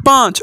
51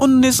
19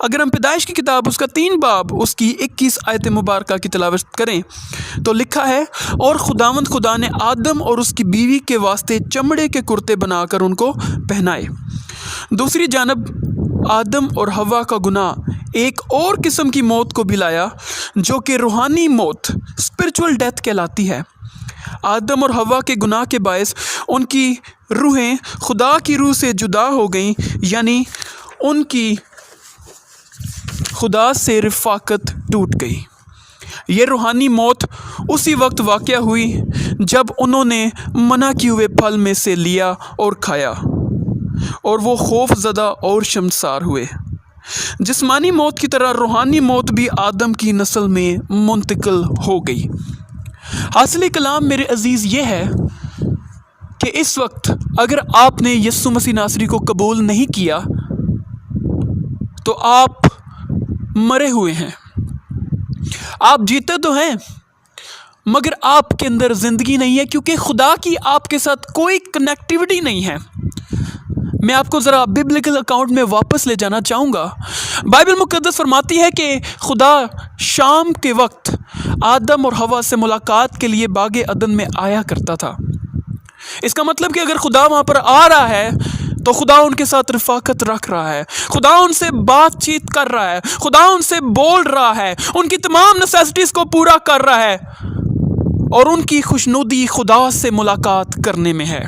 اگر ہم پیدائش کی کتاب اس کا 3 باب اس کی 21 آیت مبارکہ کی تلاوت کریں تو لکھا ہے، اور خداوند خدا نے آدم اور اس کی بیوی کے واسطے چمڑے کے کرتے بنا کر ان کو پہنائے۔ دوسری جانب آدم اور حوا کا گناہ ایک اور قسم کی موت کو بھی لایا جو کہ روحانی موت، اسپرچول ڈیتھ کہلاتی ہے۔ آدم اور حوا کے گناہ کے باعث ان کی روحیں خدا کی روح سے جدا ہو گئیں، یعنی ان کی خدا سے رفاقت ٹوٹ گئی۔ یہ روحانی موت اسی وقت واقع ہوئی جب انہوں نے منع کیے ہوئے پھل میں سے لیا اور کھایا، اور وہ خوف زدہ اور شرمسار ہوئے۔ جسمانی موت کی طرح روحانی موت بھی آدم کی نسل میں منتقل ہو گئی۔ حاصل کلام میرے عزیز یہ ہے کہ اس وقت اگر آپ نے یسوع مسیح ناصری کو قبول نہیں کیا تو آپ مرے ہوئے ہیں۔ آپ جیتے تو ہیں مگر آپ کے اندر زندگی نہیں ہے، کیونکہ خدا کی آپ کے ساتھ کوئی کنیکٹیوٹی نہیں ہے۔ میں آپ کو ذرا ببلیکل اکاؤنٹ میں واپس لے جانا چاہوں گا۔ بائبل مقدس فرماتی ہے کہ خدا شام کے وقت آدم اور حوا سے ملاقات کے لیے باغ عدن میں آیا کرتا تھا۔ اس کا مطلب کہ اگر خدا وہاں پر آ رہا ہے تو خدا ان کے ساتھ رفاقت رکھ رہا ہے، خدا ان سے بات چیت کر رہا ہے، خدا ان سے بول رہا ہے، ان کی تمام نیسیسٹیز کو پورا کر رہا ہے، اور ان کی خوشنودی خدا سے ملاقات کرنے میں ہے۔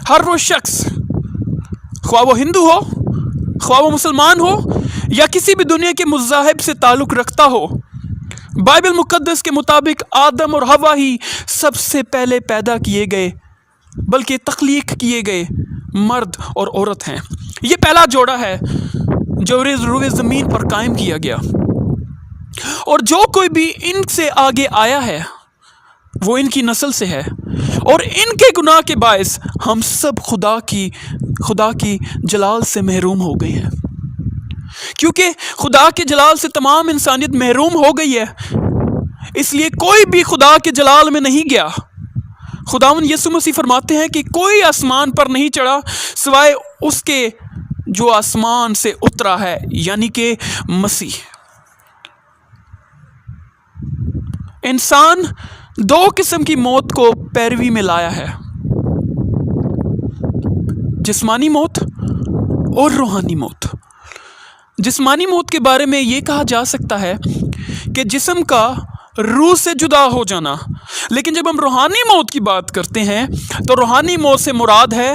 ہر وہ شخص، خواہ وہ ہندو ہو، خواہ وہ مسلمان ہو، یا کسی بھی دنیا کے مذاہب سے تعلق رکھتا ہو، بائبل مقدس کے مطابق آدم اور حوا ہی سب سے پہلے پیدا کیے گئے، بلکہ تخلیق کیے گئے مرد اور عورت ہیں۔ یہ پہلا جوڑا ہے جو روئے زمین پر قائم کیا گیا، اور جو کوئی بھی ان سے آگے آیا ہے وہ ان کی نسل سے ہے، اور ان کے گناہ کے باعث ہم سب خدا کی جلال سے محروم ہو گئے ہیں۔ کیونکہ خدا کے جلال سے تمام انسانیت محروم ہو گئی ہے، اس لیے کوئی بھی خدا کے جلال میں نہیں گیا۔ خداوند یسوع مسیح فرماتے ہیں کہ کوئی آسمان پر نہیں چڑھا سوائے اس کے جو آسمان سے اترا ہے، یعنی کہ مسیح۔ انسان 2 قسم کی موت کو پیروی میں لایا ہے، جسمانی موت اور روحانی موت۔ جسمانی موت کے بارے میں یہ کہا جا سکتا ہے کہ جسم کا روح سے جدا ہو جانا، لیکن جب ہم روحانی موت کی بات کرتے ہیں تو روحانی موت سے مراد ہے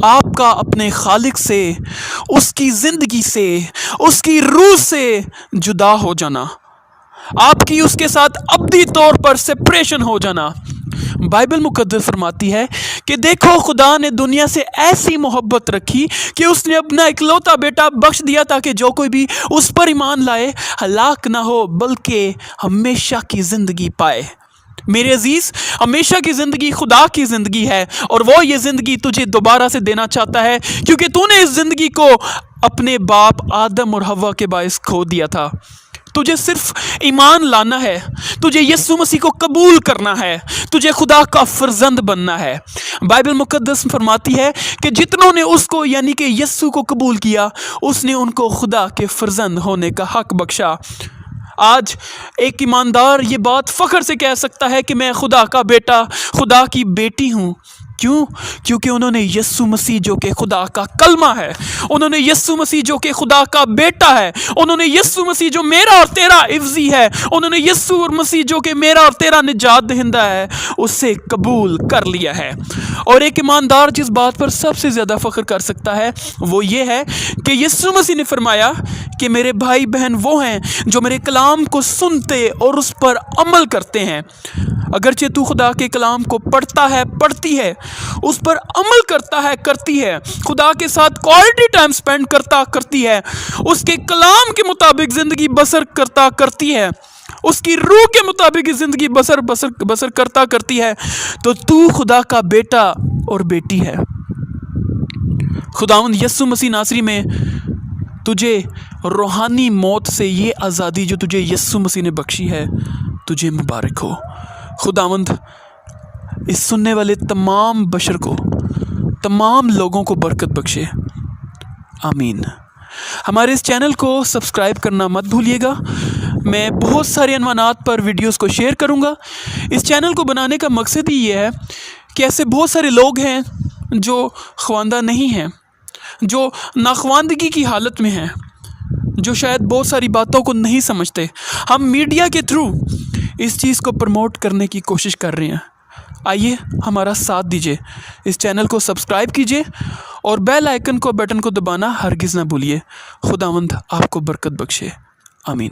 آپ کا اپنے خالق سے، اس کی زندگی سے، اس کی روح سے جدا ہو جانا، آپ کی اس کے ساتھ ابدی طور پر سپریشن ہو جانا۔ بائبل مقدس فرماتی ہے کہ دیکھو خدا نے دنیا سے ایسی محبت رکھی کہ اس نے اپنا اکلوتا بیٹا بخش دیا تاکہ جو کوئی بھی اس پر ایمان لائے ہلاک نہ ہو بلکہ ہمیشہ کی زندگی پائے۔ میرے عزیز، ہمیشہ کی زندگی خدا کی زندگی ہے، اور وہ یہ زندگی تجھے دوبارہ سے دینا چاہتا ہے، کیونکہ تو نے اس زندگی کو اپنے باپ آدم اور حوا کے باعث کھو دیا تھا۔ تجھے صرف ایمان لانا ہے، تجھے یسوع مسیح کو قبول کرنا ہے، تجھے خدا کا فرزند بننا ہے۔ بائبل مقدس فرماتی ہے کہ جتنوں نے اس کو یعنی کہ یسوع کو قبول کیا، اس نے ان کو خدا کے فرزند ہونے کا حق بخشا۔ آج ایک ایماندار یہ بات فخر سے کہہ سکتا ہے کہ میں خدا کا بیٹا، خدا کی بیٹی ہوں۔ کیوں؟ کیونکہ انہوں نے یسوع مسیح جو کہ خدا کا کلمہ ہے، انہوں نے یسوع مسیح جو کہ خدا کا بیٹا ہے، انہوں نے یسوع مسیح جو میرا اور تیرا عوضی ہے، انہوں نے یسوع مسیح جو کہ میرا اور تیرا نجات دہندہ ہے، اسے قبول کر لیا ہے۔ اور ایک ایماندار جس بات پر سب سے زیادہ فخر کر سکتا ہے وہ یہ ہے کہ یسوع مسیح نے فرمایا کہ میرے بھائی بہن وہ ہیں جو میرے کلام کو سنتے اور اس پر عمل کرتے ہیں۔ اگرچہ تو خدا کے کلام کو پڑھتا ہے، پڑھتی ہے، اس پر عمل کرتا ہے، کرتی ہے، خدا کے ساتھ کوالٹی ٹائم سپینڈ کرتی ہے، اس کے کلام کے مطابق زندگی بسر کرتی ہے، اس کی روح کے مطابق زندگی بسر کرتی ہے، تو خدا کا بیٹا اور بیٹی ہے۔ خداوند یسوع مسیح ناصری میں تجھے روحانی موت سے یہ آزادی جو تجھے یسوع مسیح نے بخشی ہے، تجھے مبارک ہو۔ خداوند اس سننے والے تمام بشر کو، تمام لوگوں کو برکت بخشے۔ آمین۔ ہمارے اس چینل کو سبسکرائب کرنا مت بھولیے گا۔ میں بہت سارے عنوانات پر ویڈیوز کو شیئر کروں گا۔ اس چینل کو بنانے کا مقصد ہی یہ ہے کہ ایسے بہت سارے لوگ ہیں جو خواندہ نہیں ہیں، جو ناخواندگی کی حالت میں ہیں، جو شاید بہت ساری باتوں کو نہیں سمجھتے۔ ہم میڈیا کے تھرو اس چیز کو پروموٹ کرنے کی کوشش کر رہے ہیں۔ آئیے ہمارا ساتھ دیجیے، اس چینل کو سبسکرائب کیجیے اور بیل آئیکن کو بٹن کو دبانا ہرگز نہ بھولیے۔ خداوند آپ کو برکت بخشے، آمین۔